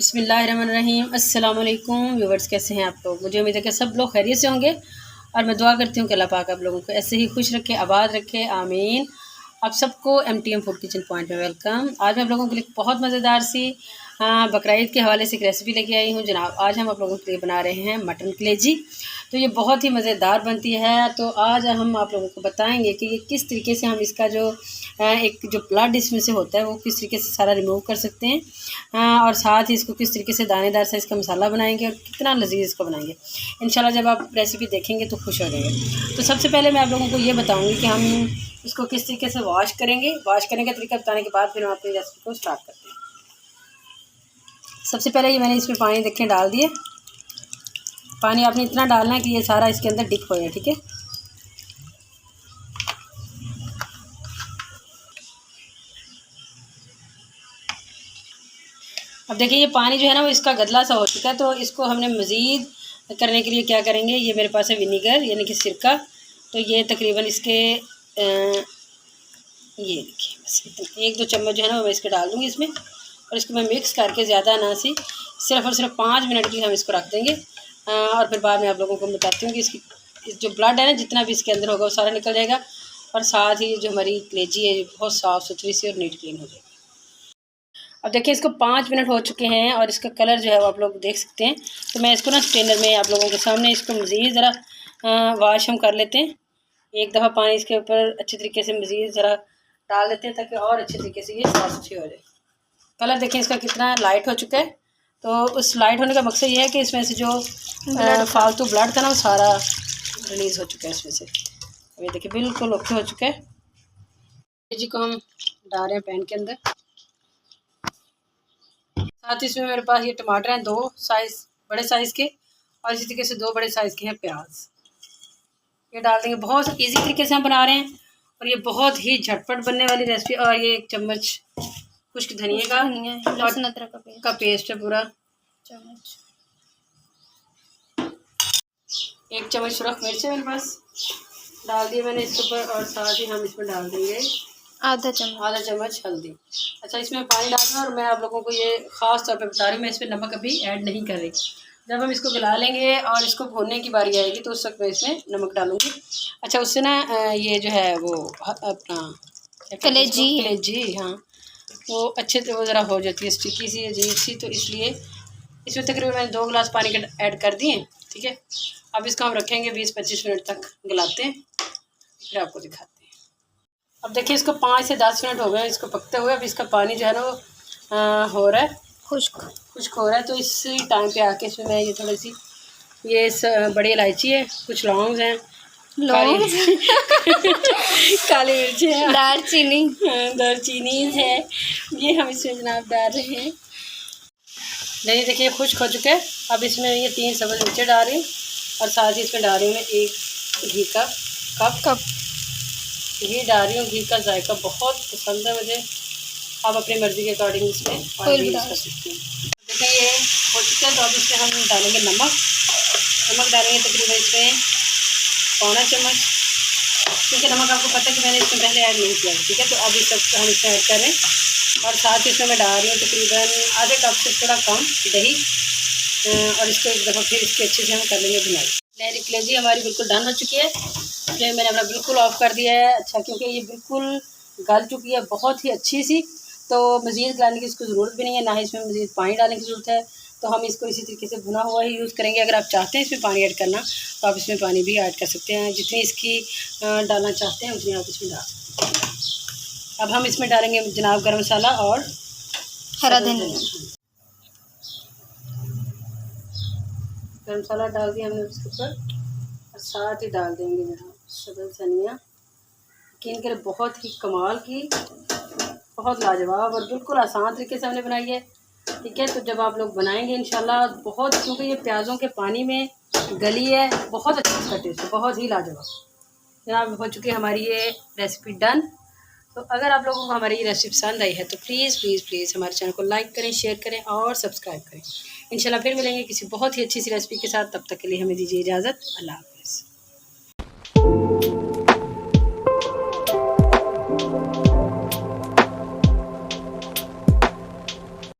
बिस्मिल्लाहिर्रहमानिर्रहीम। अस्सलाम वालेकुम व्यूवर्स, कैसे हैं आप लोग। मुझे उम्मीद है कि सब लोग खैरियत से होंगे और मैं दुआ करती हूँ कि अल्लाह पाक आप लोगों को ऐसे ही खुश रखे, आबाद रखे, आमीन। आप सबको MTM फूड किचन पॉइंट में वेलकम। आज मैं आप लोगों के लिए बहुत मज़ेदार सी बकरा ईद के हवाले से एक रेसिपी लेके आई हूँ जनाब। आज हम आप लोगों के लिए बना रहे हैं मटन कलेजी। तो ये बहुत ही मज़ेदार बनती है। तो आज हम आप लोगों को बताएंगे कि ये किस तरीके से हम इसका जो एक जो ब्लड इसमें से होता है वो किस तरीके से सारा रिमूव कर सकते हैं और साथ ही इसको किस तरीके से दानेदार सा इसका मसाला बनाएंगे और कितना लजीज इसको बनाएंगे। इंशाल्लाह जब आप रेसिपी देखेंगे तो खुश हो जाएंगे। तो सबसे पहले मैं आप लोगों को ये बताऊँगी कि हम इसको किस तरीके से वॉश करेंगे। वॉश करने का तरीका बताने के बाद फिर हम अपनी रेसिपी को स्टार्ट करते हैं। सबसे पहले ये मैंने इसमें पानी देखें डाल दिए। पानी आपने इतना डालना है कि ये सारा इसके अंदर डिप हो जाए, ठीक है। अब देखिए ये पानी जो है ना वो इसका गदला सा हो चुका है। तो इसको हमने मज़ीद करने के लिए क्या करेंगे, ये मेरे पास है विनीगर यानी कि सिरका। तो ये तकरीबन इसके ये देखिए बस इतना 1-2 चम्मच जो है ना वो मैं इसके डाल दूँगी इसमें और इसको मैं मिक्स करके ज़्यादा ना सी सिर्फ और सिर्फ 5 मिनट के लिए हम इसको रख देंगे। और फिर बाद में आप लोगों को बताती हूँ कि इसकी जो ब्लड है ना जितना भी इसके अंदर होगा वो सारा निकल जाएगा और साथ ही जो हमारी कलेजी है बहुत साफ़ सुथरी सी और नीट क्लीन हो जाएगी। अब देखिए इसको 5 मिनट हो चुके हैं और इसका कलर जो है वो आप लोग देख सकते हैं। तो मैं इसको ना स्ट्रेनर में आप लोगों के सामने इसको मज़ीद ज़रा वॉश हम कर लेते हैं। एक दफ़ा पानी इसके ऊपर अच्छे तरीके से मज़ीद ज़रा डाल देते हैं ताकि और अच्छे तरीके से ये साफ़ सुथरी हो जाए। कलर देखें इसका कितना लाइट हो चुका है। तो उस लाइट होने का मकसद ये है कि इसमें से जो फालतू ब्लड था ना वो सारा रिलीज़ हो चुका है इसमें से। ये देखिए बिल्कुल ओके हो चुका है। जी को हम डाल रहे हैं पैन के अंदर। साथ ही इसमें मेरे पास ये टमाटर हैं 2 साइज़ बड़े साइज़ के और इसी तरीके से 2 बड़े साइज़ के हैं प्याज। ये डाल देंगे। बहुत इजी तरीके से हम बना रहे हैं और ये बहुत ही झटपट बनने वाली रेसिपी। और ये 1 चम्मच खुश्क धनिया का लहसुन अदरक का पेस्ट है पूरा चम्मच। 1 चम्मच सुरख मिर्च है मेरे पास डाल दिए मैंने इसके ऊपर और साथ ही हम इसमें डाल देंगे आधा चम्मच हल्दी। अच्छा इसमें पानी डालना और मैं आप लोगों को ये ख़ास तौर पे बता रही हूँ मैं इसमें नमक अभी ऐड नहीं कर रही। जब हम इसको गला लेंगे और इसको भूनने की बारी आएगी तो उस वक्त मैं इसमें नमक डालूँगी। अच्छा उससे ना ये जो है वो अपना कलेजी हाँ वो अच्छे से वो ज़रा हो जाती है स्टिकी सी अजीब सी। तो इसलिए इसमें तकरीबन मैंने 2 गिलास पानी के ऐड कर दिए, ठीक है। अब इसको हम रखेंगे 20-25 मिनट तक गलाते हैं, फिर आपको दिखाते हैं। अब देखिए इसको 5 से 10 मिनट हो गए इसको पकते हुए। अब इसका पानी जो है ना वो हो रहा है खुश्क हो रहा है। तो इसी टाइम पे आके इसमें मैं ये थोड़ी सी ये बड़ी इलायची है, कुछ लौंग हैं, काली मिर्च है, दालचीनी है, ये हम इसमें जनाब डाल रहे हैं। नहीं देखिए खुश्क हो चुके हैं। अब इसमें ये 3 सब्ज़ मिर्चें डाल रही हूँ और साथ ही इसमें डाल रही हूँ मैं 1 घी का कप घी डाल रही हूँ। घी का जायका बहुत पसंद है मुझे। आप अपनी मर्ज़ी के अकॉर्डिंग इसमें ऑयल यूज़ कर सकते हैं। देखिए ये हो चुका है। तो अब इसमें हम डालेंगे नमक डालेंगे तकरीबन इसमें पौना चम्मच, क्योंकि नमक आपको पता है कि मैंने इसमें पहले ऐड नहीं किया, ठीक है। तो अब इस सब हम इसमें ऐड कर रहे हैं और साथ ही इसमें मैं डाल रही हूँ तकरीबन आधे कप से थोड़ा कम दही और इसको एक दफ़ा फिर इसके अच्छे से हम कर लेंगे भुनाई। लहरी कलेजी हमारी बिल्कुल डन हो चुकी है। फ्लेम मैंने अपना बिल्कुल ऑफ़ कर दिया है। अच्छा क्योंकि ये बिल्कुल गल चुकी है बहुत ही अच्छी सी। तो मज़ीद गलाने की इसको ज़रूरत भी नहीं है, ना ही इसमें मज़ीद पानी डालने की ज़रूरत है। तो हम इसको इसी तरीके से भुना हुआ ही यूज़ करेंगे। अगर आप चाहते हैं इसमें पानी ऐड करना तो आप इसमें पानी भी ऐड कर सकते हैं। जितनी इसकी डालना चाहते हैं उतनी आप इसमें डाल सकते हैं। अब हम इसमें डालेंगे जनाब गरम मसाला और हरा धनिया। गरम मसाला डाल दिया हमने उसके ऊपर और साथ ही डाल देंगे जनाब सब्ज़ धनिया। यकीन करें बहुत ही कमाल की, बहुत लाजवाब और बिल्कुल आसान तरीके से हमने बनाई है, ठीक है। तो जब आप लोग बनाएंगे इंशाल्लाह बहुत, क्योंकि ये प्याज़ों के पानी में गली है, बहुत अच्छा इसका टेस्ट है, बहुत ही लाजवाब। जनाब हो चुकी है हमारी ये रेसिपी डन। तो अगर आप लोगों को हमारी ये रेसिपी पसंद आई है तो प्लीज़ हमारे चैनल को लाइक करें, शेयर करें और सब्सक्राइब करें। इंशाल्लाह फिर मिलेंगे किसी बहुत ही अच्छी सी रेसिपी के साथ। तब तक के लिए हमें दीजिए इजाज़त। अल्लाह हाफ़िज़।